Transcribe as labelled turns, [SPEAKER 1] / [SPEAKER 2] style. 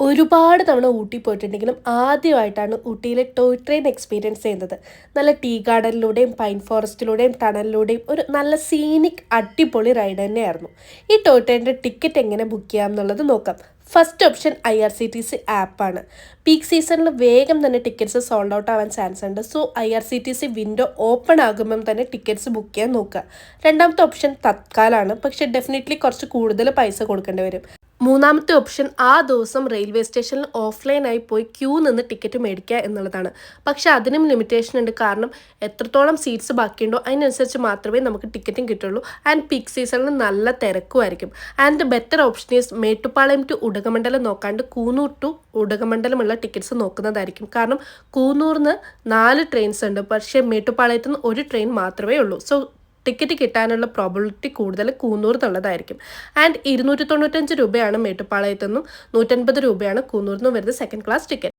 [SPEAKER 1] ഒരുപാട് തവണ ഊട്ടി പോയിട്ടുണ്ടെങ്കിലും ആദ്യമായിട്ടാണ് ഊട്ടിയിലെ ടോയ് ട്രെയിൻ എക്സ്പീരിയൻസ് ചെയ്യുന്നത്. നല്ല ടീ ഗാർഡനിലൂടെയും പൈൻ ഫോറസ്റ്റിലൂടെയും ടണലിലൂടെയും ഒരു നല്ല സീനിക് അടിപൊളി റൈഡ് തന്നെയായിരുന്നു. ഈ ടോയ് ട്രെയിനിൻ്റെ ടിക്കറ്റ് എങ്ങനെ ബുക്ക് ചെയ്യാം എന്നുള്ളത് നോക്കാം. ഫസ്റ്റ് ഓപ്ഷൻ IRCTC ആപ്പാണ്. പീക്ക് സീസണിൽ വേഗം തന്നെ ടിക്കറ്റ്സ് സോൾഡ് ഔട്ട് ആവാൻ ചാൻസ് ഉണ്ട്. സോ IRCTC വിൻഡോ ഓപ്പൺ ആകുമ്പം തന്നെ ടിക്കറ്റ്സ് ബുക്ക് ചെയ്യാൻ നോക്കുക. രണ്ടാമത്തെ ഓപ്ഷൻ തത്കാലാണ്, പക്ഷേ ഡെഫിനറ്റ്ലി കുറച്ച് കൂടുതൽ പൈസ കൊടുക്കേണ്ടി വരും. മൂന്നാമത്തെ ഓപ്ഷൻ ആ ദിവസം റെയിൽവേ സ്റ്റേഷനിൽ ഓഫ്ലൈനായി പോയി ക്യൂ നിന്ന് ടിക്കറ്റ് മേടിക്കുക എന്നുള്ളതാണ്. പക്ഷേ അതിനും ലിമിറ്റേഷൻ ഉണ്ട്. കാരണം എത്രത്തോളം സീറ്റ്സ് ബാക്കിയുണ്ടോ അതിനനുസരിച്ച് മാത്രമേ നമുക്ക് ടിക്കറ്റും കിട്ടുള്ളൂ. ആൻഡ് പീക്ക് സീസണിൽ നല്ല തിരക്കുമായിരിക്കും. And better option is Mettupalayam to Udhagamandalam നോക്കാണ്ട് കൂനൂർ ടു ഉടകമണ്ഡലമുള്ള ടിക്കറ്റ്സ് നോക്കുന്നതായിരിക്കും. കാരണം കൂനൂറിന് 4 ട്രെയിൻസ് ഉണ്ട്, പക്ഷേ മേട്ടുപ്പാളയത്ത് നിന്ന് ഒരു ട്രെയിൻ മാത്രമേ ഉള്ളൂ. സോ ടിക്കറ്റ് കിട്ടാനുള്ള പ്രോബിലിറ്റി കൂടുതൽ കൂന്നൂർ എന്നുള്ളതായിരിക്കും. ആൻഡ് 295 രൂപയാണ് മേട്ടുപ്പാളയത്തു നിന്നും, 150 രൂപയാണ് കൂന്നൂരിൽ നിന്നും വരുന്നത് സെക്കൻഡ് ക്ലാസ് ടിക്കറ്റ്.